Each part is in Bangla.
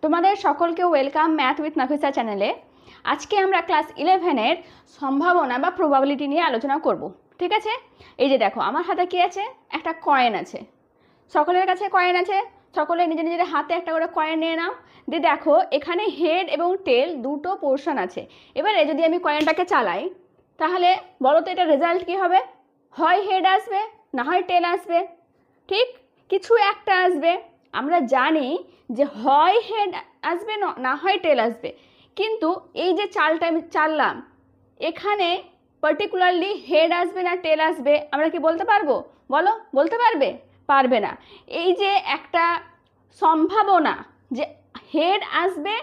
তোমাদের সকলকে ওয়েলকাম ম্যাথ উইথ নাফিসা চ্যানেলে। আজকে আমরা ক্লাস 11-এর সম্ভাবনা বা প্রবাবিলিটি নিয়ে আলোচনা করব। ঠিক আছে, এই যে দেখো আমার হাতে কি আছে, একটা কয়েন আছে। সকলের কাছে কয়েন আছে, সকলে নিজের নিজের হাতে একটা করে কয়েন নিয়ে নাও। দিয়ে দেখো এখানে হেড এবং টেল দুটো পোর্শন আছে। এবারে যদি আমি কয়েনটাকে চালাই তাহলে বলো তো এটা রেজাল্ট কী হবে? হয় হেড আসবে, না হয় টেল আসবে। ঠিক, কিছু একটা আসবে। আমরা জানি যে হয় হেড আসবে না হয় টেল আসবে, কিন্তু এই যে চালটা আমি চাললাম এখানে পার্টিকুলারলি হেড আসবে না টেল আসবে আমরা কি বলতে পারবো? বলো, বলতে পারবে? পারবে না। এই যে একটা সম্ভাবনা যে হেড আসবে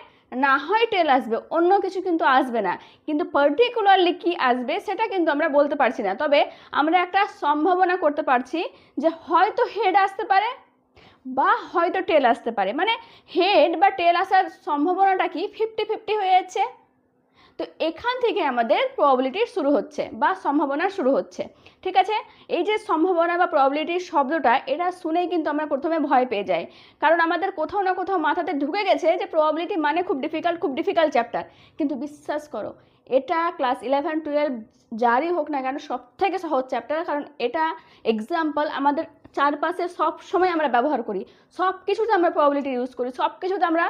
না হয় টেল আসবে, অন্য কিছু কিন্তু আসবে না, কিন্তু পার্টিকুলারলি কি আসবে সেটা কিন্তু আমরা বলতে পারছি না। তবে আমরা একটা সম্ভাবনা করতে পারছি যে হয়তো হেড আসতে পারে বা হয়তো টেল আসতে পারে, মানে হেড বা টেল আসার সম্ভাবনাটা কি 50-50 হয়ে যাচ্ছে। তো এখান থেকে আমাদের প্রবাবিলিটির শুরু হচ্ছে বা সম্ভাবনার শুরু হচ্ছে। ঠিক আছে, এই যে সম্ভাবনা বা প্রবাবিলিটির শব্দটা, এটা শুনেই কিন্তু আমরা প্রথমে ভয় পেয়ে যাই, কারণ আমাদের কোথাও না কোথাও মাথাতে ঢুকে গেছে যে প্রবাবিলিটি মানে খুব ডিফিকাল্ট চ্যাপ্টার। কিন্তু বিশ্বাস করো, এটা ক্লাস 11-12 যারই হোক না কেন সব থেকে সহজ চ্যাপ্টার, কারণ এটা এক্সাম্পল আমাদের চারপাশে সব সময় আমরা ব্যবহার করি, সব কিছুতে আমরা প্রবাবিলিটি ইউজ করি, সব কিছুতে আমরা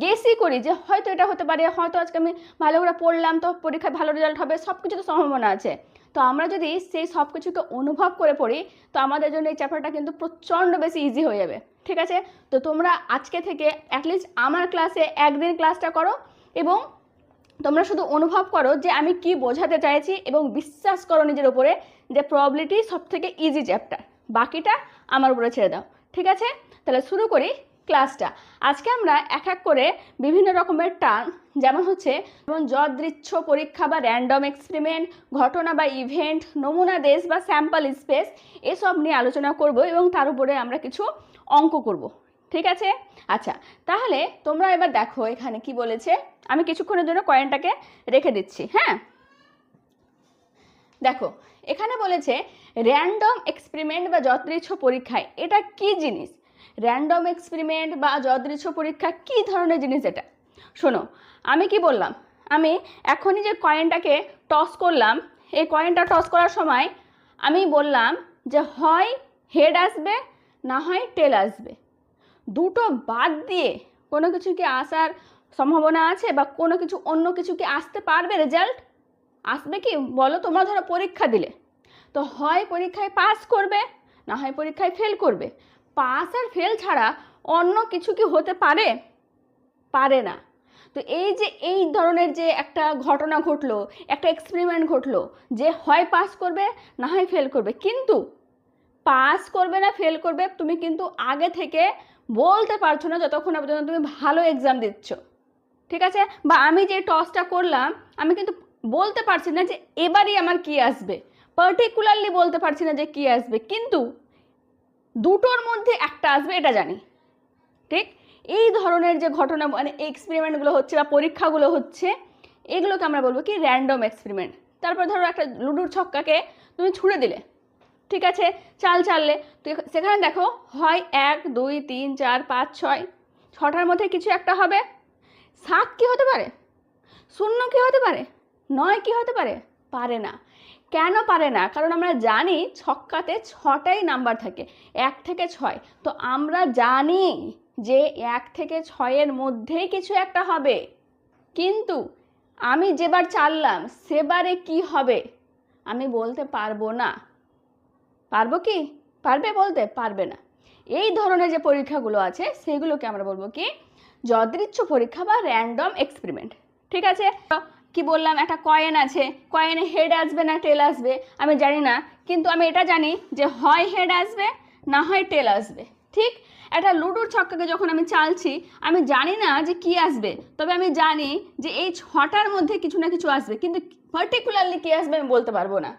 গেসই করি যে হয়তো এটা হতে পারে, হয়তো আজকে আমি ভালো করে পড়লাম তো পরীক্ষায় ভালো রেজাল্ট হবে, সব কিছুতে সম্ভাবনা আছে। তো আমরা যদি সেই সব কিছুকে অনুভব করে পড়ি তো আমাদের জন্য এই চ্যাপ্টারটা কিন্তু প্রচণ্ড বেশি ইজি হয়ে যাবে। ঠিক আছে, তো তোমরা আজকে থেকে অ্যাটলিস্ট আমার ক্লাসে একদিন ক্লাসটা করো এবং তোমরা শুধু অনুভব করো যে আমি কি বোঝাতে চাইছি, এবং বিশ্বাস করো নিজের উপরে যে প্রবাবিলিটি সব থেকে ইজি চ্যাপ্টার, বাকিটা আমার উপরে ছেড়ে দাও। ঠিক আছে, তাহলে শুরু করি ক্লাসটা। আজকে আমরা এক এক করে বিভিন্ন রকমের টার্ম, যেমন হচ্ছে যেমন যদৃচ্ছ পরীক্ষা বা র্যান্ডম এক্সপেরিমেন্ট, ঘটনা বা ইভেন্ট, নমুনা দেশ বা স্যাম্পল স্পেস, এসব নিয়ে আলোচনা করব এবং তার উপরে আমরা কিছু অঙ্ক করব। ঠিক আছে, আচ্ছা তাহলে তোমরা এবার দেখো এখানে কি বলেছে। আমি কিছুক্ষণের জন্য কয়েনটাকে রেখে দিচ্ছি। হ্যাঁ, দেখো এখানে বলেছে র্যান্ডম এক্সপেরিমেন্ট বা যদৃচ্ছ পরীক্ষায়, এটা কি জিনিস? র্যান্ডম এক্সপেরিমেন্ট বা যদৃচ্ছ পরীক্ষা কি ধরনের জিনিস? এটা শোনো, আমি কি বললাম, আমি এখনই যে কয়েনটাকে টস করলাম, এই কয়েনটা টস করার সময় আমি বললাম যে হয় হেড আসবে না হয় টেল আসবে, দুটো বাদ দিয়ে কোনো কিছু কি আসার সম্ভাবনা আছে বা কোনো কিছু অন্য কিছু কি আসতে পারবে? রেজাল্ট আসবে কি বলো? তোমরা ধরো পরীক্ষা দিলে, তো হয় পরীক্ষায় পাস করবে না হয় পরীক্ষায় ফেল করবে। পাস আর ফেল ছাড়া অন্য কিছু কি হতে পারে? পারে না। তো এই যে এই ধরনের যে একটা ঘটনা ঘটলো, একটা এক্সপেরিমেন্ট ঘটলো, যে হয় পাস করবে না হয় ফেল করবে, কিন্তু পাস করবে না ফেল করবে তুমি কিন্তু আগে থেকে বলতে পারছো না যতক্ষণ না পর্যন্ত তুমি ভালো এক্সাম দিচ্ছ। ঠিক আছে, বা আমি যে টসটা করলাম আমি কিন্তু বলতে পারছি না যে এবারই আমার কি আসবে, পার্টিকুলারলি বলতে পারছি না যে কি আসবে, কিন্তু দুটোর মধ্যে একটা আসবে এটা জানি। ঠিক, এই ধরনের যে ঘটনা মানে এক্সপেরিমেন্টগুলো হচ্ছে বা পরীক্ষাগুলো হচ্ছে, এগুলোকে আমরা বলবো কি র্যান্ডম এক্সপেরিমেন্ট। তারপর ধরো একটা লুডুর ছক্কাকে তুমি ছুঁড়ে দিলে, ঠিক আছে, চাল চাললে, তো সেখানে দেখো হয় 1 2 3 4 5 6, ছটার মধ্যে কিছু একটা হবে। 7 কি হতে পারে? 0 কি হতে পারে? 9 কি হতে পারে? পারে না। কেন পারে না? কারণ আমরা জানি ছক্কাতে 6টাই নাম্বার থাকে, 1 থেকে 6। তো আমরা জানি যে 1 থেকে 6-এর মধ্যেই কিছু একটা হবে, কিন্তু আমি যেবার চাললাম সেবারে কি হবে আমি বলতে পারবো না। পারবো কি? পারবে বলতে? পারবে না। এই ধরনের যে পরীক্ষাগুলো আছে সেগুলোকে আমরা বলবো কি যদৃচ্ছ পরীক্ষা বা র্যান্ডম এক্সপেরিমেন্ট। ঠিক আছে, কি বললাম, একটা কয়েন আছে, কয়েনে হেড আসবে না টেল আসবে আমি জানি না, কিন্তু আমি এটা জানি যে হয় হেড আসবে না হয় টেল আসবে। ঠিক, একটা লুডোর ছক্কাকে যখন আমি চালছি আমি জানি না যে কি আসবে, তবে আমি জানি যে এই 6টার মধ্যে কিছু না কিছু আসবে, কিন্তু পার্টিকুলারলি কি আসবে আমি বলতে পারবো না।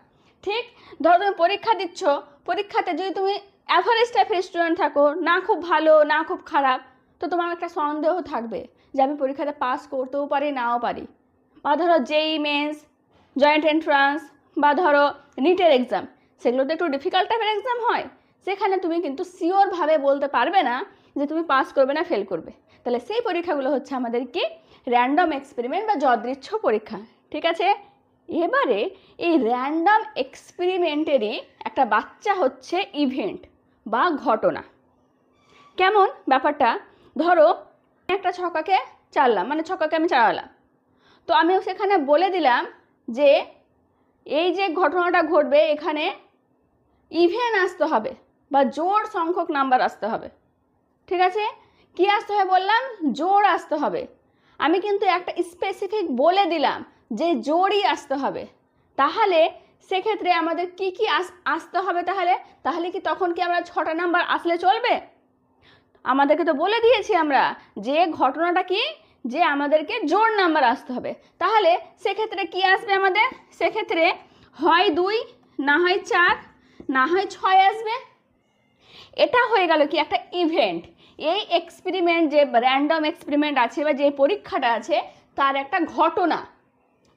ঠিক, ধরো তুমি পরীক্ষা দিচ্ছ, পরীক্ষাতে যদি তুমি অ্যাভারেজ টাইপের স্টুডেন্ট থাকো, না খুব ভালো না খুব খারাপ, তো তোমার একটা সন্দেহ থাকবে যে আমি পরীক্ষাতে পাস করতেও পারি নাও পারি। বা ধরো জেই মেন্স, জয়েন্ট এন্ট্রান্স বা ধরো নিটের এক্সাম, সেগুলো তো একটু ডিফিকাল্ট টাইপের এক্সাম হয়, সেখানে তুমি কিন্তু শিওরভাবে বলতে পারবে না যে তুমি পাস করবে না ফেল করবে। তাহলে তাহলে সেই পরীক্ষাগুলো হচ্ছে আমাদের কি র্যান্ডম এক্সপেরিমেন্ট বা যদৃচ্ছ পরীক্ষা। ঠিক আছে, এবারে এই র্যান্ডম এক্সপেরিমেন্টেরই একটা বাচ্চা হচ্ছে ইভেন্ট বা ঘটনা। কেমন ব্যাপারটা, ধরো একটা ছক্কাকে চাললাম, মানে ছক্কাকে আমি চালালাম, তো আমি সেখানে বলে দিলাম যে এই যে ঘটনাটা ঘটবে এখানে ইভেন আসতে হবে বা জোড় সংখ্যক নাম্বার আসতে হবে। ঠিক আছে, কি আসতে হবে বললাম, জোড় আসতে হবে। আমি কিন্তু একটা স্পেসিফিক বলে দিলাম যে জোড়ই আসতে হবে। তাহলে সেক্ষেত্রে আমাদের কি কি আসতে হবে, তাহলে তাহলে কি তখন কি আমরা 6টা নাম্বার আসলে চলবে? আমাদেরকে তো বলে দিয়েছি আমরা যে ঘটনাটা কি, যে আমাদেরকে জোড় নাম্বার আসতে হবে। তাহলে সেক্ষেত্রে কি আসবে আমাদের, সেক্ষেত্রে হয় 2, না হয় 4, না হয় 6 আসবে। এটা হয়ে গেল কি একটা ইভেন্ট। এই এক্সপেরিমেন্ট যে র্যান্ডম এক্সপেরিমেন্ট আছে বা যে পরীক্ষাটা আছে তার একটা ঘটনা।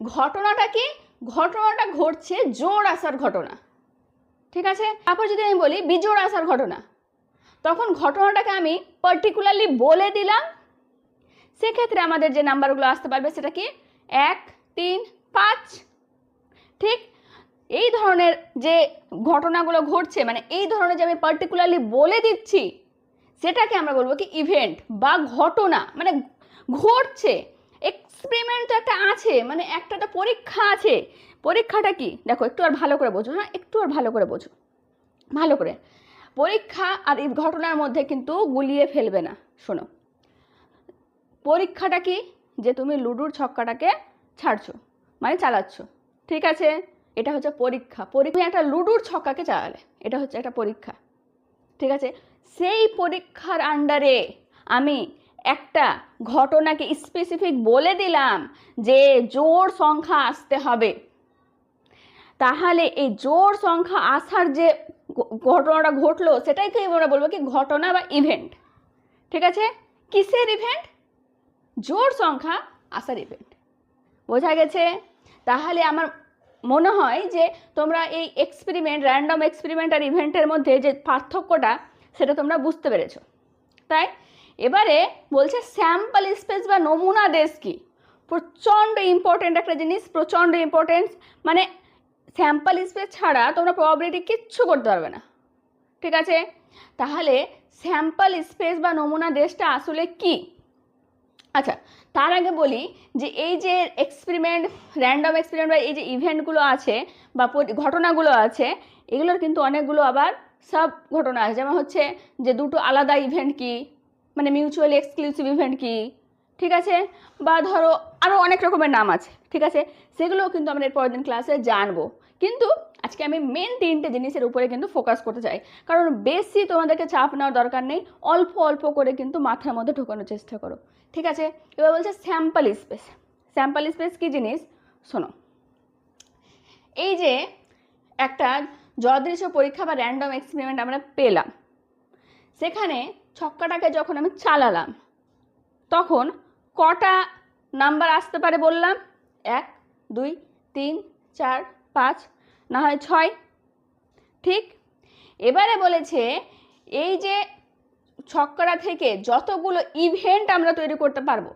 ঘটনাটা কি, ঘটনাটা ঘটছে জোড় আসার ঘটনা। ঠিক আছে, তারপর যদি আমি বলি বিজোড় আসার ঘটনা, তখন ঘটনাটাকে আমি পার্টিকুলারলি বলে দিলাম। সেক্ষেত্রে আমাদের যে নাম্বারগুলো আসতে পারবে সেটা কি 1, 3, 5। ঠিক এই ধরনের যে ঘটনাগুলো ঘটছে, মানে এই ধরনের যে আমি পার্টিকুলারলি বলে দিচ্ছি, সেটাকে আমরা বলবো কি ইভেন্ট বা ঘটনা, মানে ঘটছে। এক্সপেরিমেন্ট তো একটা আছে, মানে একটা পরীক্ষা আছে। পরীক্ষাটা কি দেখো, একটু আর ভালো করে বোঝো, হ্যাঁ একটু আর ভালো করে বোঝো, ভালো করে। পরীক্ষা আর এই ঘটনার মধ্যে কিন্তু গুলিয়ে ফেলবে না। শোনো, পরীক্ষাটা কি, যে তুমি লুডুর ছক্কাটাকে ছাড়ছো মানে চালাচ্ছ। ঠিক আছে, এটা হচ্ছে পরীক্ষা। তুমি একটা লুডুর ছক্কাকে চালালে, এটা হচ্ছে একটা পরীক্ষা। ঠিক আছে, সেই পরীক্ষার আন্ডারে আমি একটা ঘটনাকে স্পেসিফিক বলে দিলাম যে জোড় সংখ্যা আসতে হবে। তাহলে এই জোড় সংখ্যা আসার যে ঘটনাটা ঘটলো সেটাইকে আমরা বলবো কি ঘটনা বা ইভেন্ট। ঠিক আছে, কিসের ইভেন্ট, জোড় সংখ্যা আসার ইভেন্ট। বোঝা গেছে? তাহলে আমার মনে হয় যে তোমরা এই এক্সপেরিমেন্ট, র্যান্ডম এক্সপেরিমেন্ট আর ইভেন্টের মধ্যে যে পার্থক্যটা সেটা তোমরা বুঝতে পেরেছো। তাই এবারে বলছে স্যাম্পল স্পেস বা নমুনা দেশ কি, প্রচণ্ড ইম্পর্টেন্ট একটা জিনিস, প্রচণ্ড ইম্পর্টেন্ট। মানে স্যাম্পল স্পেস ছাড়া তোমরা প্রবাবিলিটি কিচ্ছু করতে পারবে না। ঠিক আছে, তাহলে স্যাম্পল স্পেস বা নমুনা দেশটা আসলে কি? আচ্ছা, তার আগে বলি যে এই যে এক্সপেরিমেন্ট, র্যান্ডম এক্সপেরিমেন্ট বা এই যে ইভেন্টগুলো আছে বা ঘটনাগুলো আছে, এগুলোর কিন্তু অনেকগুলো আবার সব ঘটনা আছে। যেমন হচ্ছে যে দুটো আলাদা ইভেন্ট কি, মানে মিউচুয়ালি এক্সক্লুসিভ ইভেন্ট কি। ঠিক আছে, বা ধরো আরও অনেক রকমের নাম আছে। ঠিক আছে, সেগুলোও কিন্তু আমরা এর পরের দিন ক্লাসে জানবো। কিন্তু আজকে আমি মেন 3টে জিনিসের উপরে কিন্তু ফোকাস করতে চাই, কারণ বেশি তোমাদেরকে চাপ নেওয়ার দরকার নেই, অল্প অল্প করে কিন্তু মাথার মধ্যে ঢোকানোর চেষ্টা করো। ঠিক আছে, এবার বলছে স্যাম্পল স্পেস। স্যাম্পল স্পেস কি জিনিস শোনো, এই যে একটা যদৃচ্ছ পরীক্ষা বা র্যান্ডম এক্সপেরিমেন্ট আমরা পেলাম, সেখানে ছক্কাটাকে যখন আমি চালালাম তখন কটা নাম্বার আসতে পারে বললাম, 1, 2, 3, 4, 5, না হয় 6। ঠিক, এবারে বলেছে এই যে ছক্কাটা থেকে যতগুলো ইভেন্ট আমরা তৈরি করতে পারবো,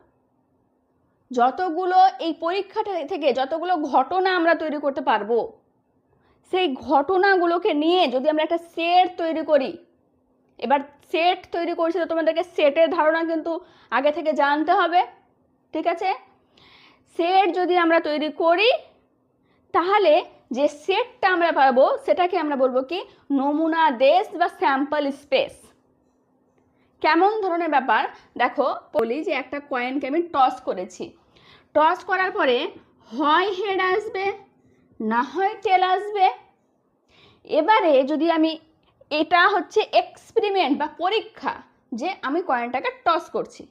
যতগুলো এই পরীক্ষাটা থেকে যতগুলো ঘটনা আমরা তৈরি করতে পারবো, সেই ঘটনাগুলোকে নিয়ে যদি আমরা একটা সেট তৈরি করি। এবার সেট তৈরি করছি তো তোমাদেরকে সেটের ধারণা কিন্তু আগে থেকে জানতে হবে। ঠিক আছে, সেট যদি আমরা তৈরি করি তাহলে যে সেটটা আমরা পাবো সেটাকে আমরা বলবো কি নমুনা দেশ বা স্যাম্পল স্পেস। কেমন ধরনের ব্যাপার দেখো, বলি যে একটা কয়েনকে আমি টস করেছি, টস করার পরে হয় হেড আসবে না হয় টেল আসবে। এবারে যদি আমি, এটা হচ্ছে এক্সপেরিমেন্ট বা পরীক্ষা যে আমি কয়েনটাকে টস করছি,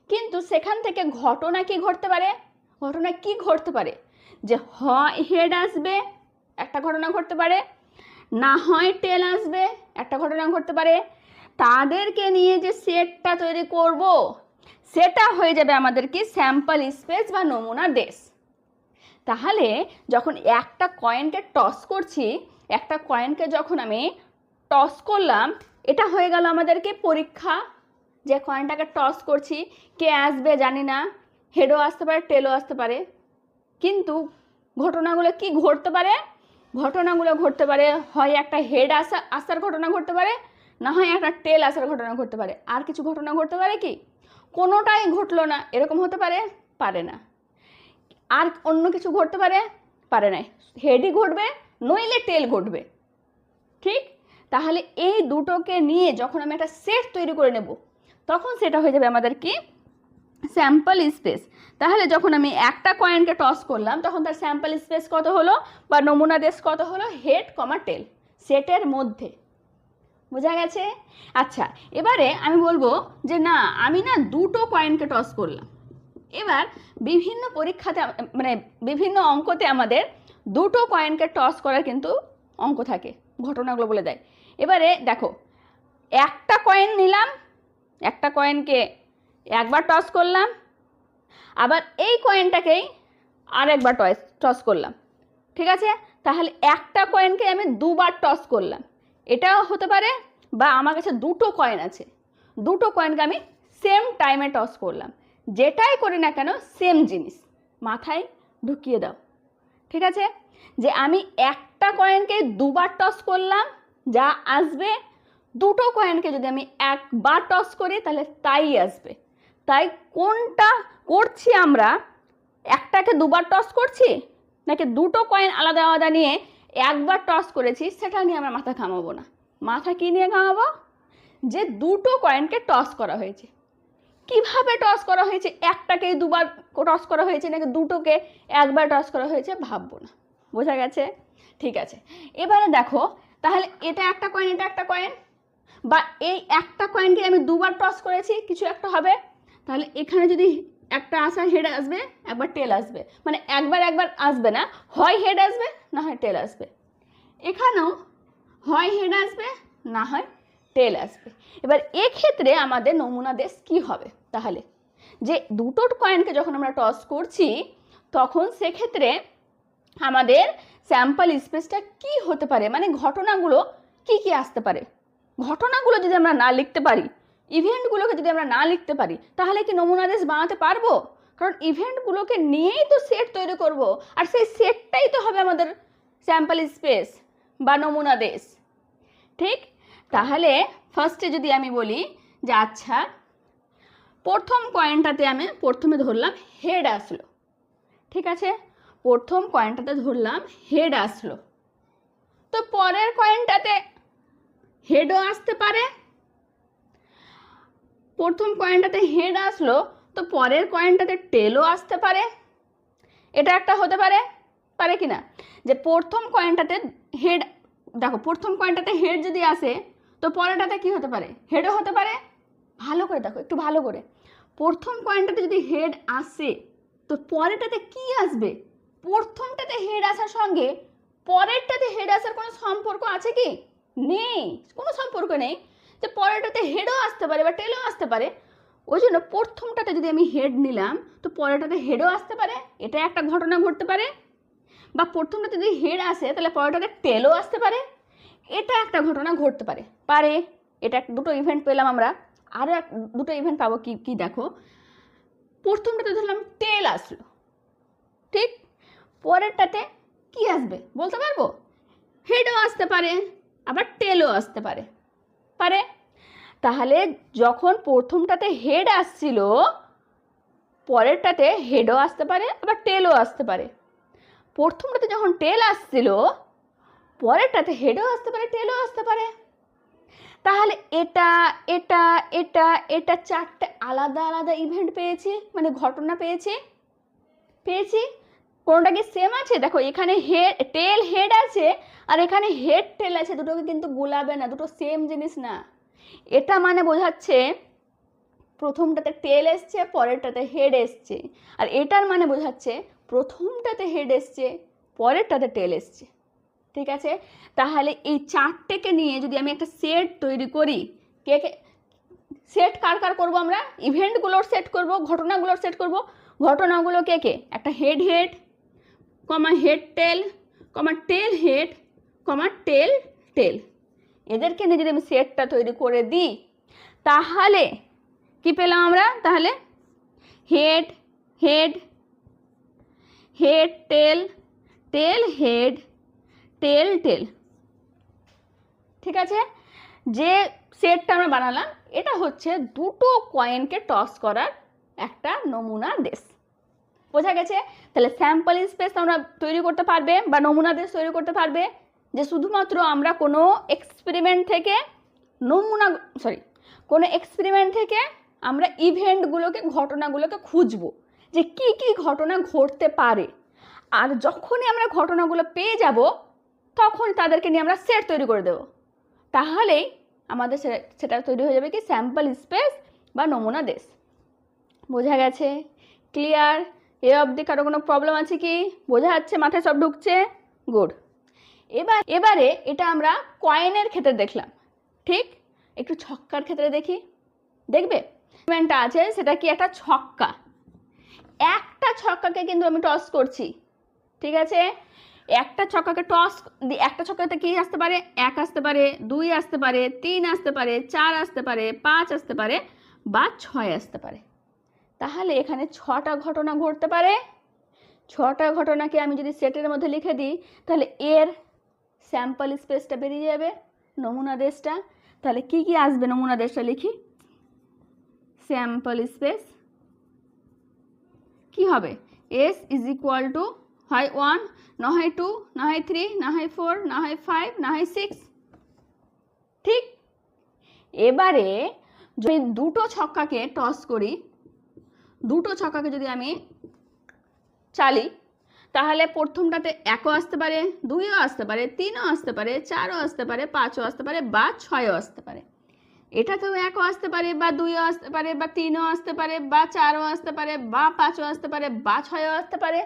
কিন্তু সেখান থেকে ঘটনা কি ঘটতে পারে, ঘটনা কি ঘটতে পারে যে হয় হেড আসবে একটা ঘটনা ঘটতে পারে, না হয় টেল আসবে একটা ঘটনা ঘটতে পারে। তাদেরকে নিয়ে যে সেটটা তৈরি করব সেটা হয়ে যাবে আমাদের কি স্যাম্পল স্পেস বা নমুনা দেশ। তাহলে যখন একটা কয়েনকে টস করছি, একটা কয়েনকে যখন আমি টস করলাম, এটা হয়ে গেল আমাদেরকে পরীক্ষা। যে কয়েনটাকে টস করছি, কে আসবে জানি না, হেডও আসতে পারে টেলও আসতে পারে, কিন্তু ঘটনাগুলো কি ঘটতে পারে? ঘটনাগুলো ঘটতে পারে হয় একটা হেড আসার ঘটনা ঘটতে পারে, না হয় একটা টেল আসার ঘটনা ঘটতে পারে। আর কিছু ঘটনা ঘটতে পারে কি? কোনোটাই ঘটলো না, এরকম হতে পারে? পারে না। আর অন্য কিছু ঘটতে পারে? পারে না। হেডই ঘটবে, নইলে টেল ঘটবে। ঠিক? তাহলে এই দুটোকে নিয়ে যখন আমি একটা সেট তৈরি করে নেব, তখন সেটা হয়ে যাবে আমাদের কি? Sample space. তাহলে যখন আমি একটা কয়েনকে টস করলাম, তখন তার স্যাম্পল স্পেস কত হলো বা নমুনা দেশ কত হলো? হেড কমা টেল, সেটের মধ্যে। বোঝা গেছে? আচ্ছা, এবারে আমি বলবো যে না, আমি না দুটো কয়েনকে টস করলাম। এবার বিভিন্ন পরীক্ষাতে মানে বিভিন্ন অঙ্কতে আমাদের দুটো কয়েনকে টস করার কিন্তু অঙ্ক থাকে, ঘটনাগুলো বলে দেয়। এবারে দেখো, একটা কয়েন নিলাম, একটা কয়েনকে একবার টস করলাম, আবার এই কয়েনটাকেই আরেকবার টস করলাম। ঠিক আছে? তাহলে একটা কয়েনকে আমি দুবার টস করলাম, এটাও হতে পারে। বা আমার কাছে দুটো কয়েন আছে, দুটো কয়েনকে আমি সেম টাইমে টস করলাম। যেটাই করি না কেন সেম জিনিস, মাথায় ঢুকিয়ে দাও। ঠিক আছে? যে আমি একটা কয়েনকে দুবার টস করলাম, যা আসবে, দুটো কয়েনকে যদি আমি একবার টস করি তাহলে তাই আসবে। তাই কোনটা করছি আমরা? একটাকে দুবার টস করছি নাকি দুটো কয়েন আলাদা আলাদা নিয়ে একবার টস করেছি, সেটা নিয়ে আমরা মাথা ঘামাবো না। মাথা কি নিয়ে ঘামাবো? যে দুটো কয়েনকে টস করা হয়েছে, কিভাবে টস করা হয়েছে, একটাকেই দুবার টস করা হয়েছে নাকি দুটোকে একবার টস করা হয়েছে, ভাববো না। বোঝা গেছে? ঠিক আছে, এবারে দেখো, তাহলে এটা একটা কয়েন, এটা একটা কয়েন, বা এই একটা কয়েনকে আমি দুবার টস করেছি, কিছু একটা হবে। তাহলে এখানে যদি একটা আসা হেড আসবে, একবার টেল আসবে, মানে একবার একবার আসবে না, হয় হেড আসবে না হয় টেল আসবে। এখানেও হয় হেড আসবে না হয় টেল আসবে। এবার এক্ষেত্রে আমাদের নমুনা দেশ কি হবে? তাহলে যে দুটো কয়েনকে যখন আমরা টস করছি, তখন সেক্ষেত্রে আমাদের স্যাম্পল স্পেসটা কি হতে পারে, মানে ঘটনাগুলো কি কি আসতে পারে। ঘটনাগুলো যদি আমরা না লিখতে পারি, ইভেন্টগুলোকে যদি আমরা না লিখতে পারি, তাহলে কি নমুনা দেশ বানাতে পারবো? কারণ ইভেন্টগুলোকে নিয়েই তো সেট তৈরি করব, আর সেই সেটটাই তো হবে আমাদের স্যাম্পল স্পেস বা নমুনা দেশ। ঠিক? তাহলে ফার্স্টে যদি আমি বলি যে আচ্ছা, প্রথম কয়েনটাতে আমি প্রথমে ধরলাম হেড আসলো। ঠিক আছে? প্রথম কয়েনটাতে ধরলাম হেড আসলো, তো পরের কয়েনটাতে হেডও আসতে পারে। প্রথম কয়েনটাতে হেড আসলো, তো পরের কয়েনটাতে টেলও আসতে পারে। এটা একটা হতে পারে, পারে কি না? যে প্রথম কয়েনটাতে হেড, দেখো প্রথম কয়েনটাতে হেড যদি আসে, তো পরেরটাতে কি হতে পারে? হেডও হতে পারে। ভালো করে দেখো, একটু ভালো করে। প্রথম কয়েনটাতে যদি হেড আসে, তো পরেরটাতে কি আসবে? প্রথমটাতে হেড আসার সঙ্গে পরেরটাতে হেড আসার কোনো সম্পর্ক আছে কি? নেই, কোনো সম্পর্ক নেই। যে পরেরটাতে হেডও আসতে পারে বা টেলও আসতে পারে, ওই জন্য প্রথমটাতে যদি আমি হেড নিলাম, তো পরেরটাতে হেডও আসতে পারে, এটা একটা ঘটনা ঘটতে পারে। বা প্রথমটাতে যদি হেড আসে, তাহলে পরেরটাতে টেলও আসতে পারে, এটা একটা ঘটনা ঘটতে পারে। পারে, এটা দুটো ইভেন্ট পেলাম আমরা। আরও দুটো ইভেন্ট পাবো কি কি দেখো, প্রথমটাতে ধরলাম টেল আসলো, ঠিক? পরেরটাতে কি আসবে বলতে পারবো? হেডও আসতে পারে, আবার টেলও আসতে পারে। পারে। তাহলে যখন প্রথমটাতে হেড আসছিল, পরেরটাতে হেডও আসতে পারে, আবার টেলও আসতে পারে। প্রথমটাতে যখন টেল আসছিল, পরেরটাতে হেডও আসতে পারে, টেলও আসতে পারে। তাহলে এটা এটা এটা এটা চারটে আলাদা আলাদা ইভেন্ট পেয়েছি, মানে ঘটনা পেয়েছি। পেয়েছি, কোনোটা কি সেম আছে? দেখো এখানে হেড টেল হেড আছে, আর এখানে হেড টেল আছে, দুটোকে কিন্তু গুলাবে না, দুটো সেম জিনিস না। এটা মানে বোঝাচ্ছে প্রথমটাতে টেল এসছে, পরেরটাতে হেড এসছে। আর এটার মানে বোঝাচ্ছে প্রথমটাতে হেড এসছে, পরেরটাতে টেল এসছে। ঠিক আছে? তাহলে এই চারটেকে নিয়ে যদি আমি একটা সেট তৈরি করি, কে কে সেট কার কার করবো আমরা? ইভেন্টগুলোর সেট করব, ঘটনাগুলোর সেট করব। ঘটনাগুলো কে কে? একটা হেড হেড, কমা হেড টেল, কমা টেল হেড, কমা টেল টেল। এদেরকে নিয়ে যদি আমি সেটটা তৈরি করে দিই, তাহলে কি পেলাম আমরা তাহলে? Head head head tail, tail head, tail tail. ঠিক আছে, যে সেটটা আমরা বানালাম এটা হচ্ছে দুটো কয়েনকে টস করার একটা নমুনা দেশ। বোঝা গেছে? তাহলে স্যাম্পল স্পেস আমরা তৈরি করতে পারবে বা নমুনা দেশ তৈরি করতে পারবে যে শুধুমাত্র আমরা কোনো এক্সপেরিমেন্ট থেকে কোনো এক্সপেরিমেন্ট থেকে আমরা ইভেন্টগুলোকে, ঘটনাগুলোকে খুঁজবো যে কি কি ঘটনা ঘটতে পারে, আর যখনই আমরা ঘটনাগুলো পেয়ে যাব তখন তাদেরকে নিয়ে আমরা সেট তৈরি করে দেব। তাহলেই আমাদের সেটা তৈরি হয়ে যাবে কি স্যাম্পল স্পেস বা নমুনা দেশ। বোঝা গেছে? ক্লিয়ার? এ অবধি কারো কোনো প্রবলেম আছে কি? বোঝা যাচ্ছে? মাথায় সব ঢুকছে? গুড। এবারে এটা আমরা কয়েনের ক্ষেত্রে দেখলাম, ঠিক? একটু ছক্কার ক্ষেত্রে দেখি। দেখবে এক্সপেরিমেন্টটা আছে সেটা কি একটা ছক্কা। একটা ছক্কাকে কিন্তু আমি টস করছি, ঠিক আছে? একটা ছক্কাকে টস, একটা ছক্কাতে কি আসতে পারে? 1 আসতে পারে, 2 আসতে পারে, 3 আসতে পারে, 4 আসতে পারে, 5 আসতে পারে বা 6 আসতে পারে। তাহলে এখানে 6টা ঘটনা ঘটতে পারে। 6টা ঘটনাকে আমি যদি সেটের মধ্যে লিখে দিই তাহলে এর স্যাম্পল স্পেসটা বেরিয়ে যাবে, নমুনা দেশটা। তাহলে কি কি আসবে? নমুনা দেশটা লিখি। স্যাম্পল স্পেস কি হবে? এস ইজ ইকুয়াল টু হয় 1, না হয় 2, না হয় 3, না হয় 4, না হয় 5, না হয় 6। ঠিক? এবারে যদি দুটো ছক্কাকে টস করি, দুটো ছক্কাকে যদি আমি চালি, তাহলে প্রথমটাতে 1ও আসতে পারে, 2ও আসতে পারে, 3ও আসতে পারে, 4ও আসতে পারে, 5ও আসতে পারে বা 6ও আসতে পারে। এটাতেও 1ও আসতে পারে বা 2ও আসতে পারে বা 3ও আসতে পারে বা 4ও আসতে পারে বা 5ও আসতে পারে বা 6ও আসতে পারে।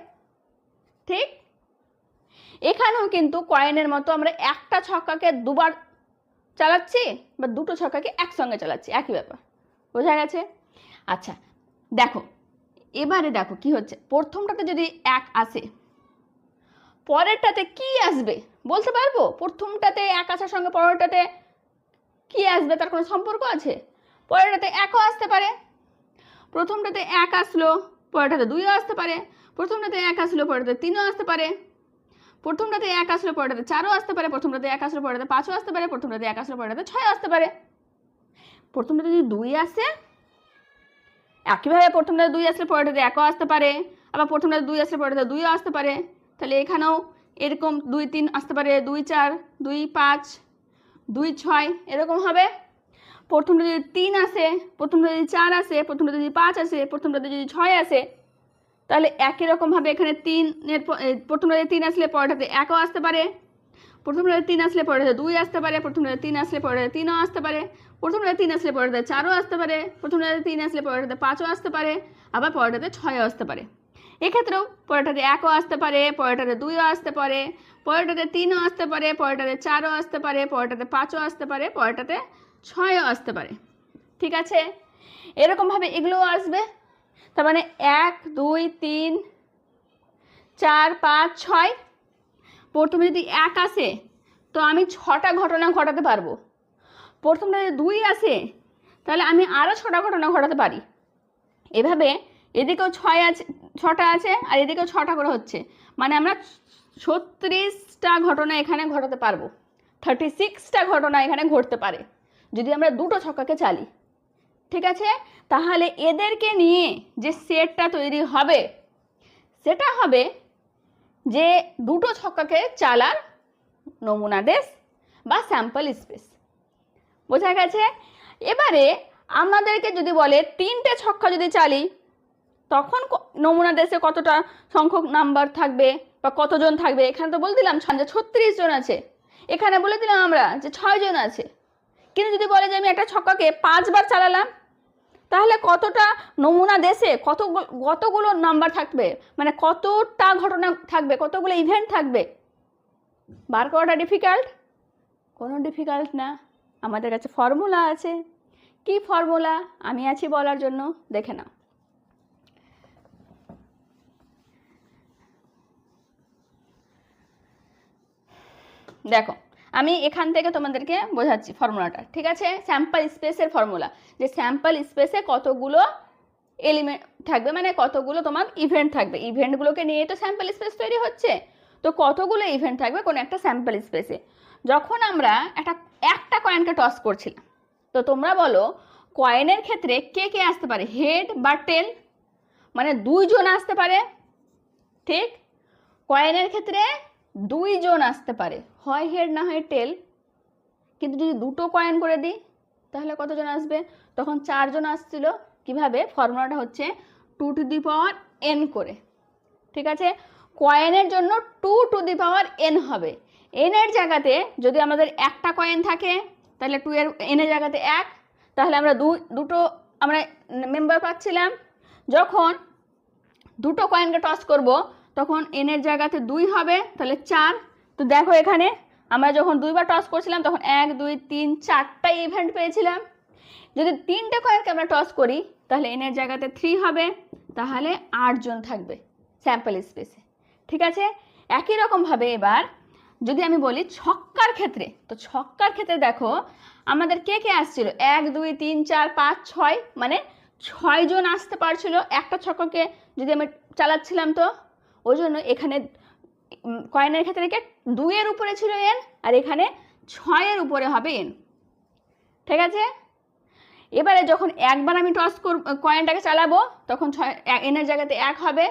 ঠিক? এখানেও কিন্তু কয়েনের মতো আমরা একটা ছক্কাকে দুবার চালাচ্ছি বা দুটো ছক্কাকে একসঙ্গে চালাচ্ছি, একই ব্যাপার। বোঝা গেছে? আচ্ছা দেখো, এবারে দেখো কি হচ্ছে। প্রথমটাতে যদি 1 আসে, পরেরটাতে কি আসবে বলতে পারবো? প্রথমটাতে 1 আসার সঙ্গে পরেরটাতে কি আসবে তার কোনো সম্পর্ক আছে? পরেরটাতে 1ও আসতে পারে, প্রথমটাতে 1 আসলো, পরেরটাতে 2ও আসতে পারে, প্রথমটাতে 1 আসলো, পরেরটাতে 3ও আসতে পারে, প্রথমটাতে 1 আসলো, পরেরটাতে 4ও আসতে পারে, প্রথমটাতে 1 আসলো, পরেরটাতে 5ও আসতে পারে, প্রথমটাতে 1 আসলো, পরেরটাতে 6ও আসতে পারে। প্রথমটাতে যদি 2 আসে, একইভাবে প্রথমটাতে 2 আসলে পরেরটাতে 1ও আসতে পারে, আবার প্রথমটাতে 2 আসলে পরেরটাতে 2ও আসতে পারে। তাহলে এখানেও এরকম 2 3 আসতে পারে, 2 4, 2 5, 2 6 এরকম হবে। প্রথমটা যদি 3 আসে, প্রথমটা যদি 4 আসে, প্রথমটা যদি 5 আসে, প্রথমটাতে যদি 6 আসে, তাহলে একই রকমভাবে এখানে 3 এর প্রথমটাতে 3 আসলে পরেরটাতে 1ও আসতে পারে, প্রথমটাতে 3 আসলে পরেরটাতে 2 আসতে পারে, প্রথমটাতে 3 আসলে পরেরটাতে 3ও আসতে পারে, প্রথমটাতে 3 আসলে পরেরটাতে 4ও আসতে পারে, প্রথমটাতে 3 আসলে পরেরটাতে 5ও আসতে পারে, আবার পরেরটাতে 6ও আসতে পারে। এক্ষেত্রেও পরেরটাতে 1ও আসতে পারে, পরেরটাতে 2ও আসতে পারে, পরেরটাতে 3ও আসতে পারে, পরেরটাতে 4ও আসতে পারে, পরেরটাতে 5ও আসতে পারে, পরেরটাতে 6ও আসতে পারে। ঠিক আছে? এরকমভাবে এগুলোও আসবে। তার মানে 1 2 3 4 5 6, প্রথমে যদি 1 আসে তো আমি 6টা ঘটনা ঘটাতে পারবো। প্রথমটা যদি 2 আসে তাহলে আমি আরও 6টা ঘটনা ঘটাতে পারি। এভাবে এদিকেও 6টা আছে আর এদিকেও 6টা করে হচ্ছে, মানে আমরা 36টা ঘটনা এখানে ঘটাতে পারবো। 36টা ঘটনা এখানে ঘটতে পারে যদি আমরা দুটো ছক্কাকে চালি। ঠিক আছে? তাহলে এদেরকে নিয়ে যে সেটটা তৈরি হবে সেটা হবে যে দুটো ছক্কাকে চালার নমুনা দেশ বা স্যাম্পল স্পেস। বোঝা গেছে? এবারে আমাদেরকে যদি বলে 3টে ছক্কা যদি চালি তখন নমুনা দেশে কতটা সংখ্যক নাম্বার থাকবে বা কতজন থাকবে? এখানে তো বলে দিলাম যে 36 জন আছে, এখানে বলে দিলাম আমরা যে 6 জন আছে। কিন্তু যদি বলে যে আমি একটা ছক্কাকে 5 বার চালালাম তাহলে কতটা নমুনা দেশে কতগুলো নাম্বার থাকবে, মানে কতটা ঘটনা থাকবে, কতগুলো ইভেন্ট থাকবে? বার করাটা ডিফিকাল্ট? কোনো ডিফিকাল্ট না, আমাদের কাছে ফর্মুলা আছে। কি ফর্মুলা? আমি আছি বলার জন্য, দেখে নাও। দেখো আমি এখান থেকে তোমাদেরকে বোঝাচ্ছি ফর্মুলাটা, ঠিক আছে? স্যাম্পল স্পেসের ফর্মুলা, যে স্যাম্পল স্পেসে কতগুলো এলিমেন্ট থাকবে, মানে কতগুলো তোমার ইভেন্ট থাকবে, ইভেন্টগুলোকে নিয়ে তো স্যাম্পল স্পেস তৈরি হচ্ছে। তো কতগুলো ইভেন্ট থাকবে কোনো একটা স্যাম্পল স্পেসে। যখন আমরা একটা কয়েনকে টস করছিলাম, তো তোমরা বলো কয়েনের ক্ষেত্রে কে কে আসতে পারে, হেড বা টেল? মানে দুইজন আসতে পারে, ঠিক? কয়েনের ক্ষেত্রে দুইজন আসতে পারে, হয় হেড না হয় টেল। কিন্তু যদি দুটো কয়েন করে দিই তাহলে কতজন আসবে? তখন 4 জন আসছিল। কিভাবে? ফর্মুলাটা হচ্ছে 2 টু দি পাওয়ার n করে, ঠিক আছে? কয়েনের জন্য 2 টু দি পাওয়ার n হবে। n এর জায়গাতে যদি আমাদের একটা কয়েন থাকে তাহলে 2 এর n এর জায়গাতে 1, তাহলে আমরা দুটো আমরা মেম্বার পাচ্ছিলাম। যখন দুটো কয়েনকে টস করব তখন n এর জায়গাতে 2 হবে, তাহলে 4। তো দেখো এখানে আমরা যখন দুইবার টস করছিলাম তখন 1 2 3 4টা ইভেন্ট পেয়েছিলাম। যদি 3টে কয়েনকে আমরা টস করি তাহলে n এর জায়গাতে 3 হবে, তাহলে 8 জন থাকবে স্যাম্পল স্পেসে, ঠিক আছে? একই রকমভাবে এবার যদি আমি বলি ছক্কার ক্ষেত্রে, তো ছক্কার ক্ষেত্রে দেখো আমাদের কে কে আসছিল, 1 2 3 4 5 6, মানে 6 জন আসতে পারছিল একটা ছক্কাকে যদি আমি চালাচ্ছিলাম। তো ওই জন্য এখানে কয়েনের ক্ষেত্রে কে 2 এর উপরে ছিল n, আর এখানে 6 এর উপরে হবে n, ঠিক আছে? এবারে যখন একবার আমি টস কয়েনটাকে চালাবো তখন 6 n এর জায়গাতে 1 হবে।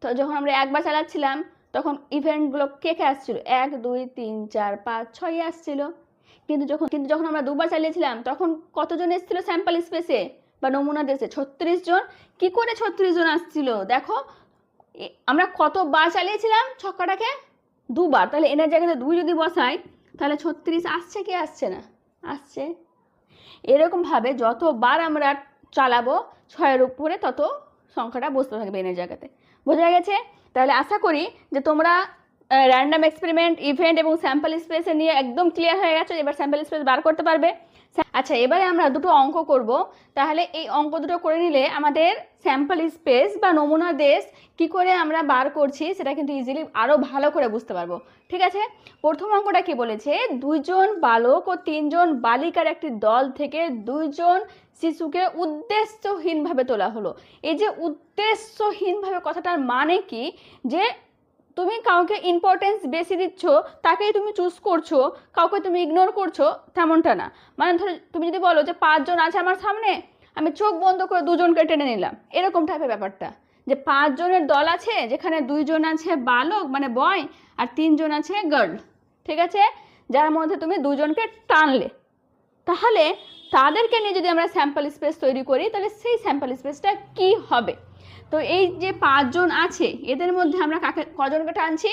তো যখন আমরা একবার চালাচ্ছিলাম তখন ইভেন্টগুলো কে কে আসছিল, 1 2 3 4 5 6 আসছিল। কিন্তু যখন আমরা দুবার চালিয়েছিলাম তখন কতজন এসেছিল স্যাম্পল স্পেসে বা নমুনা দেশে? 36 জন। কি করে 36 জন আসছিল? দেখো আমরা কতবার চালিয়েছিলাম ছক্কাটাকে? দুবার। তাহলে এনার জায়গাতে 2 যদি বসাই তাহলে 36 আসছে কি আসছে না? আসছে। এরকমভাবে যতবার আমরা চালাবো 6-এর উপরে তত সংখ্যাটা বসতে থাকবে এনের জায়গাতে। বোঝা গেছে? তাহলে আশা করি যে তোমরা র্যান্ডম এক্সপেরিমেন্ট, ইভেন্ট এবং স্যাম্পল স্পেসে নিয়ে একদম ক্লিয়ার হয়ে গেছো। এবার স্যাম্পল স্পেস বার করতে পারবে। আচ্ছা, এবারে আমরা দুটো অঙ্ক করব। তাহলে এই অঙ্ক দুটো করে নিলে আমাদের স্যাম্পল স্পেস বা নমুনা দেশ কি করে আমরা বার করছি সেটা কিন্তু ইজিলি আরও ভালো করে বুঝতে পারবো, ঠিক আছে? প্রথম অঙ্কটা কি বলেছে, 2 জন বালক ও 3 জন বালিকার একটি দল থেকে 2 জন শিশুকে উদ্দেশ্যহীনভাবে তোলা হলো। এই যে উদ্দেশ্যহীনভাবে কথাটার মানে কি, যে তুমি কাউকে ইম্পর্টেন্স বেশি দিচ্ছ, তাকেই তুমি চুজ করছো, কাউকে তুমি ইগনোর করছো, তেমনটা না। মানে ধরো তুমি যদি বলো যে 5 জন আছে আমার সামনে, আমি চোখ বন্ধ করে 2 জনকে টেনে নিলাম, এরকম টাইপের ব্যাপারটা। যে 5 জনের দল আছে যেখানে 2 জন আছে বালক মানে বয় আর 3 জন আছে গার্ল, ঠিক আছে? যার মধ্যে তুমি 2 জনকে টানলে, তাহলে তাদেরকে নিয়ে যদি আমরা স্যাম্পল স্পেস তৈরি করি তাহলে সেই স্যাম্পল স্পেসটা কি হবে? তো এই যে 5 জন আছে এদের মধ্যে আমরা কজনকে টানছি?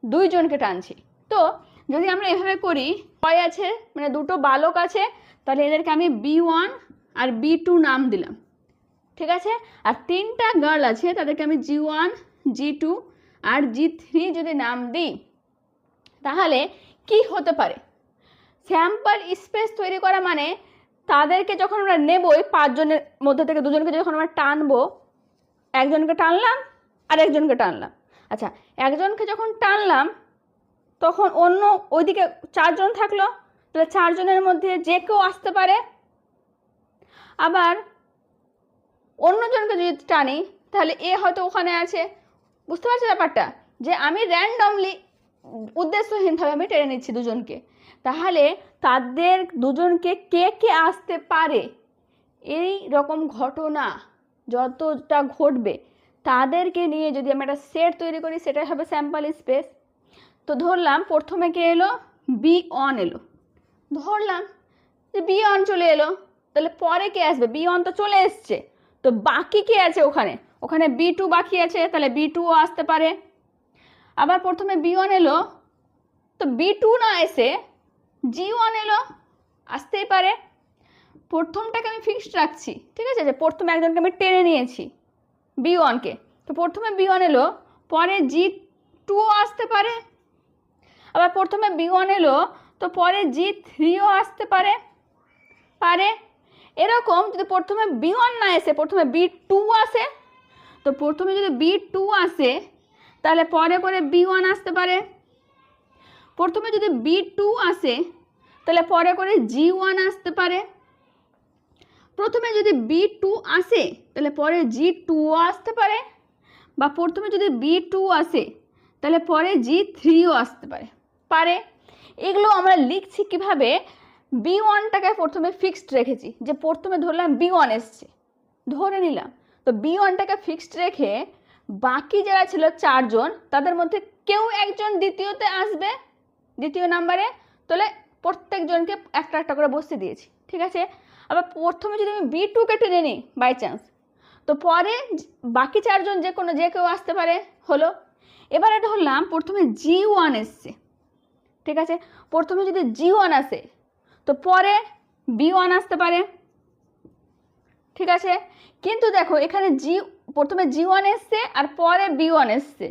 2 জনকে টানছি। তো যদি আমরা এভাবে করি, বয় আছে মানে দুটো বালক আছে, তাহলে এদেরকে আমি B1 আর B2 নাম দিলাম, ঠিক আছে? আর 3টা গার্ল আছে তাদেরকে আমি G1 G2 আর G3 যদি নাম দিই তাহলে কি হতে পারে? স্যাম্পল স্পেস তৈরি করা মানে তাদেরকে যখন আমরা নেব, ওই 5 জনের মধ্যে থেকে 2 জনকে যখন আমরা টানবো, একজনকে টানলাম আর একজনকে টানলাম। আচ্ছা, একজনকে যখন টানলাম তখন অন্য ওইদিকে 4 জন থাকলো, তাহলে 4 জনের মধ্যে যে কেউ আসতে পারে। আবার অন্যজনকে যদি টানি তাহলে এ হয়তো ওখানে আছে। বুঝতে পারছো ব্যাপারটা? যে আমি র্যান্ডমলি উদ্দেশ্যহীনভাবে আমি টেনে নিচ্ছি 2 জনকে, তাহলে তাদের 2 জনকে কে কে আসতে পারে, এই রকম ঘটনা যতটা ঘটবে তাদেরকে নিয়ে যদি আমরা একটা সেট তৈরি করি সেটাই হবে স্যাম্পল স্পেস। তো ধরলাম প্রথমে কে এলো, B1 এলো, ধরলাম যে B1 চলে এলো, তাহলে পরে কে আসবে? B1 তো চলে এসছে, তো বাকি কে আছে ওখানে? ওখানে B2 বাকি আছে, তাহলে B2ও আসতে পারে। আবার প্রথমে B1 এলো, তো B2 না এসে G1 এলো, আসতেই পারে। প্রথমটাকে আমি ফিক্সড রাখছি, ঠিক আছে? যে প্রথমে একজনকে আমি টেনে নিয়েছি B1কে, তো প্রথমে B1 এলো, পরে G2ও আসতে পারে। আবার প্রথমে B1 এলো, তো পরে G3ও আসতে পারে। এরকম যদি প্রথমে B1 না এসে প্রথমে B2 আসে, তো প্রথমে যদি B2 আসে তাহলে পরে করে B1 আসতে পারে, প্রথমে যদি B2 আসে তাহলে পরে করে G1 আসতে পারে, প্রথমে যদি B2 আসে তাহলে পরে G2ও আসতে পারে, বা প্রথমে যদি B2 আসে তাহলে পরে G3ও আসতে পারে পারে এগুলো আমরা লিখছি কিভাবে, B1টাকে প্রথমে ফিক্সড রেখেছি, যে প্রথমে ধরলাম B1 এসছে, ধরে নিলাম, তো B1টাকে ফিক্সড রেখে বাকি যারা ছিল 4 জন তাদের মধ্যে কেউ একজন দ্বিতীয়তে আসবে, দ্বিতীয় নাম্বারে, তাহলে প্রত্যেকজনকে একটা একটা করে বসতে দিয়েছি, ঠিক আছে। আবার প্রথমে যদি আমি B2কে টেনে নিই বাই চান্স, তো পরে বাকি 4 জন যে কেউ আসতে পারে, হলো। এবারে ধরলাম প্রথমে G1 এসছে, ঠিক আছে, প্রথমে যদি G1 আসে তো পরে B1 আসতে পারে, ঠিক আছে। কিন্তু দেখো এখানে প্রথমে G1 এসছে আর পরে B1 এসছে,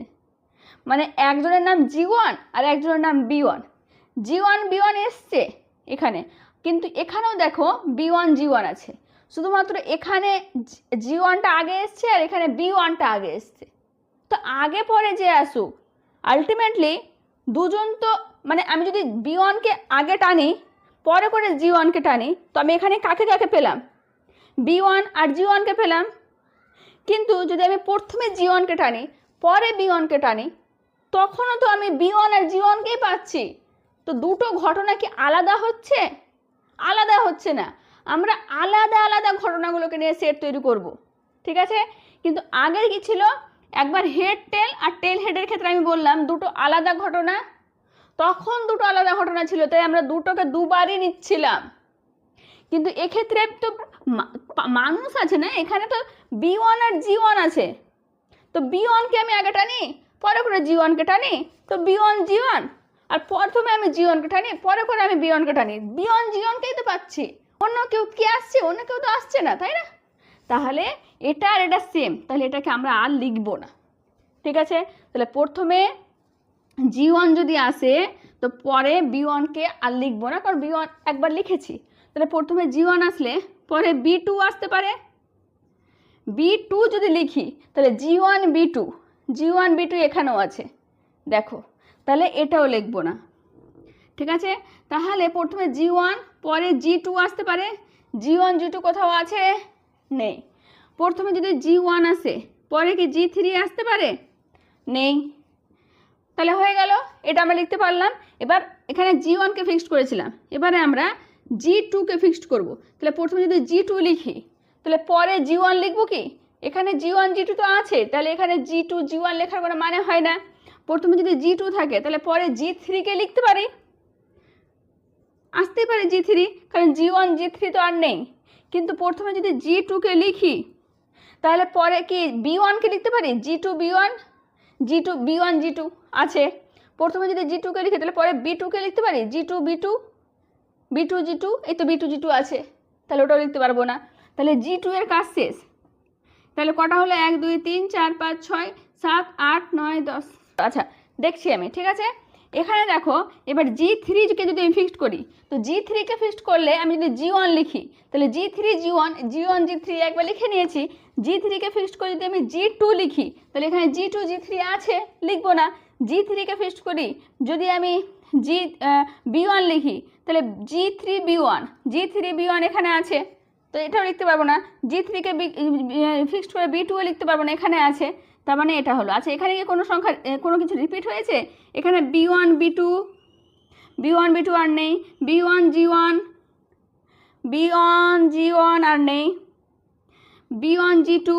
মানে একজনের নাম G1 আর একজনের নাম B1, G1 B1 এসছে এখানে, কিন্তু এখানেও দেখো B1 G1 আছে, শুধুমাত্র এখানে G1টা আগে এসছে আর এখানে B1টা আগে এসছে। তো আগে পরে যে আসুক আলটিমেটলি দুজন, তো মানে আমি যদি B1কে আগে টানি পরে করে G1কে টানি, তো আমি এখানে কাকে কাকে পেলাম, B1 আর G1কে পেলাম। কিন্তু যদি আমি প্রথমে G1কে টানি পরে B1কে টানি, তখনও তো আমি B1 আর G1কেই পাচ্ছি। তো দুটো ঘটনা কি আলাদা হচ্ছে? আলাদা হচ্ছে না, আমরা আলাদা আলাদা ঘটনাগুলোকে নিয়ে সেট তৈরি করব, ঠিক আছে। কিন্তু আগে কি ছিল, একবার হেড টেল আর টেল হেডের ক্ষেত্রে আমি বললাম দুটো আলাদা ঘটনা, তখন দুটো আলাদা ঘটনা ছিল, তাই আমরা দুটোকে দুবারই নিচ্ছিলাম। কিন্তু এক্ষেত্রে তো মানুষ আছে না, এখানে তো B1 আর G1 আছে, তো B1কে আমি আগে টানি পরে করে G1কে টানি, তো B1 G1, আর প্রথমে আমি G1কে টানি পরে করে আমি B1কে টানি, B1 G1কেই তো পাচ্ছি, অন্য কেউ কি আসছে? অন্য কেউ তো আসছে না, তাই না? তাহলে এটা আর এটা সেম, তাহলে এটাকে আমরা আর লিখবো না, ঠিক আছে। তাহলে প্রথমে G1 যদি আসে তো পরে B1কে আর লিখবো না, কারণ B1 একবার লিখেছি। তাহলে প্রথমে G1 আসলে পরে B2 আসতে পারে, B2 যদি লিখি তাহলে G1 B2, G1 B2 এখানেও আছে, দেখো, তাহলে এটাও লিখবো না, ঠিক আছে। তাহলে প্রথমে G1 পরে G2 আসতে পারে, G1 G2 কোথাও আছে? নেই। প্রথমে যদি G1 আসে পরে কি G3 আসতে পারে? নেই। তাহলে হয়ে গেল, এটা আমরা লিখতে পারলাম। এবার এখানে G1কে ফিক্সড করেছিলাম, এবারে আমরা G2কে ফিক্সড করব। তাহলে প্রথমে যদি G2 লিখি তাহলে পরে G1 লিখবো কি? এখানে G1 G2 তো আছে, তাহলে এখানে G2 G1 লেখার কোনো মানে হয় না। প্রথমে যদি G2 থাকে তাহলে পরে G3কে লিখতে পারি, আসতেই পারে G3, কারণ G1 G3 তো আর নেই। কিন্তু প্রথমে যদি G2কে লিখি তাহলে পরে কি B1কে লিখতে পারি, G2 B1, G2 B1 G2 আছে। প্রথমে যদি G2কে লিখি তাহলে পরে B2কে লিখতে পারি, G2 B2, B2 G2, এই তো B2 G2 আছে, তাহলে ওটাও লিখতে পারবো না। তাহলে G2 এর কাজ শেষ। তাহলে কটা হলো? 1 2 3 4 5 6 7 8 9 10। আচ্ছা দেখছি আমি, ঠিক আছে। এখানে দেখো এবার G3কে যদি আমি ফিক্সড করি, তো G3কে ফিক্সড করলে আমি যদি G1 লিখি তাহলে G3 G1, G1 G3 একবার লিখে নিয়েছি। G3কে ফিক্সড করে যদি আমি G2 লিখি তাহলে এখানে G2 G3 আছে, লিখবো না। G3কে ফিক্সড করি যদি আমি B1 লিখি তাহলে G3 B1, G3 B1 এখানে আছে, তো এটাও লিখতে পারবো না। G3কে ফিক্সড করে B2ও লিখতে পারবো না, এখানে আছে, তার মানে এটা হলো। আচ্ছা এখানে কি কোনো সংখ্যা কোনো কিছু রিপিট হয়েছে? এখানে B1 B2, B1 B2 আর নেই, B1 G1, B1 G1 আর নেই, B1 G2,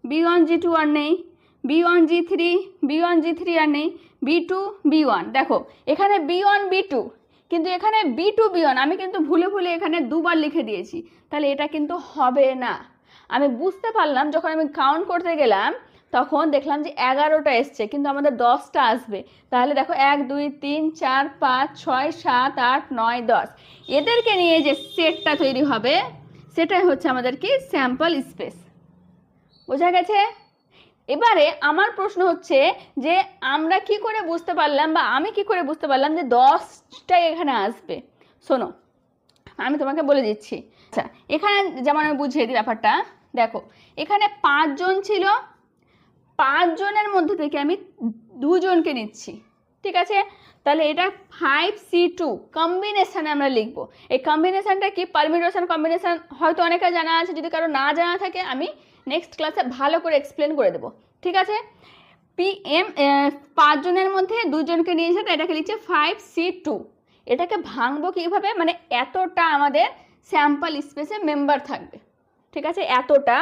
B1 G2 আর নেই, B1 G3, B1 G3 আর নেই, B2 B1। দেখো এখানে B1 B2, কিন্তু এখানে B2 B1 আমি কিন্তু ভুলে ভুলে এখানে দুবার লিখে দিয়েছি, তাহলে এটা কিন্তু হবে না। আমি বুঝতে পারলাম যখন আমি কাউন্ট করতে গেলাম তখন দেখলাম যে 11টা এসছে, কিন্তু আমাদের 10টা আসবে। তাহলে দেখো 1 2 3 4 5 6 7 8 9 10, এদেরকে নিয়ে যে সেটটা তৈরি হবে সেটাই হচ্ছে আমাদের কি স্যাম্পল স্পেস। বোঝা গেছে? এবারে আমার প্রশ্ন হচ্ছে যে আমরা কি করে বুঝতে পারলাম, বা আমি কি করে বুঝতে পারলাম যে 10টা এখানে আসবে? শোনো আমি তোমাকে বলে দিচ্ছি। আচ্ছা এখানে যেমন আমি বুঝিয়ে দিই ব্যাপারটা, দেখো এখানে 5 জন ছিল, 5 জনের মধ্যে থেকে আমি 2 জনকে নিচ্ছি, ঠিক আছে। তাহলে এটা 5C2 কম্বিনেশানে আমরা লিখবো। এই কম্বিনেশানটা কি, পারমিউটেশন কম্বিনেশান হয়তো অনেকে জানা আছে, যদি কারো না জানা থাকে আমি নেক্সট ক্লাসে ভালো করে এক্সপ্লেন করে দেবো, ঠিক আছে। PM 5 জনের মধ্যে 2 জনকে নিয়েছে, তো এটাকে লিখছে 5C2। এটাকে ভাঙবো কীভাবে, মানে এতটা আমাদের স্যাম্পল স্পেসে মেম্বার থাকবে, ঠিক আছে, এতটা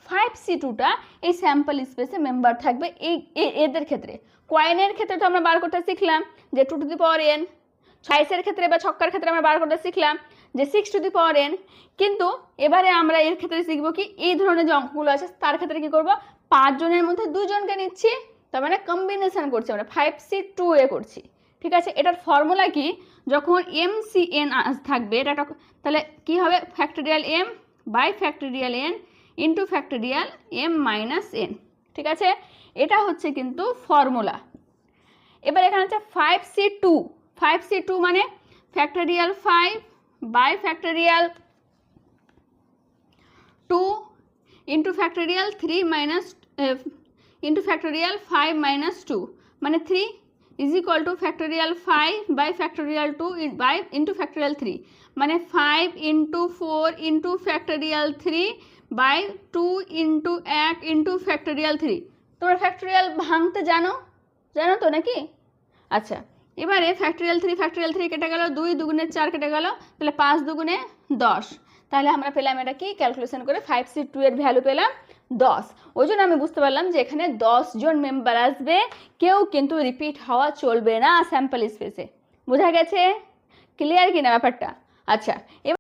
5C2টা এই স্যাম্পল স্পেসে মেম্বার থাকবে। এদের ক্ষেত্রে কয়েনের ক্ষেত্রে তো আমরা বার করতে শিখলাম যে 2n, ছয়েসের ক্ষেত্রে বা ছক্কার ক্ষেত্রে আমরা বার করতে শিখলাম যে 6n, কিন্তু এবারে আমরা এর ক্ষেত্রে শিখবো কি, এই ধরনের যে অঙ্কগুলো আছে তার ক্ষেত্রে কি করব, 5 জনের মধ্যে 2 জনকে নিচ্ছি, তার মানে কম্বিনেশন করছি আমরা, 5C2 করছি, ঠিক আছে। এটার ফর্মুলা কি, যখন MCN থাকবে এটা তাহলে কি হবে, factorial M by factorial N into factorial M minus N, ঠিক আছে। এটা হচ্ছে কিন্তু ফর্মুলা। এবার এখানে হচ্ছে 5C2 মানে factorial 5 by factorial 2 into factorial 3 minus into factorial 5 minus 2 মানে 3 is equal to factorial 5 by factorial 2 by into factorial 3 মানে 5 into 4 into factorial 3 by 2 into 1 into factorial 3। তোমরা ফ্যাক্টোরিয়াল ভাঙতে জানো তো নাকি? আচ্ছা, এবারে ফ্যাক্টোরিয়াল 3 কেটে গেল, 2 দুগুণে 4 কেটে গেল, তাহলে 5 দুগুণে 10, তাহলে আমরা পেলাম এটা কি, ক্যালকুলেশন করে 5C2 এর ভ্যালু পেলাম 10। ওই জন্য আমি বুঝতে পারলাম যে এখানে 10 জন মেম্বার আসবে, কেউ কিন্তু রিপিট হওয়া চলবে না স্যাম্পল স্পেসে। বোঝা গেছে? ক্লিয়ার কিনা ব্যাপারটা? আচ্ছা,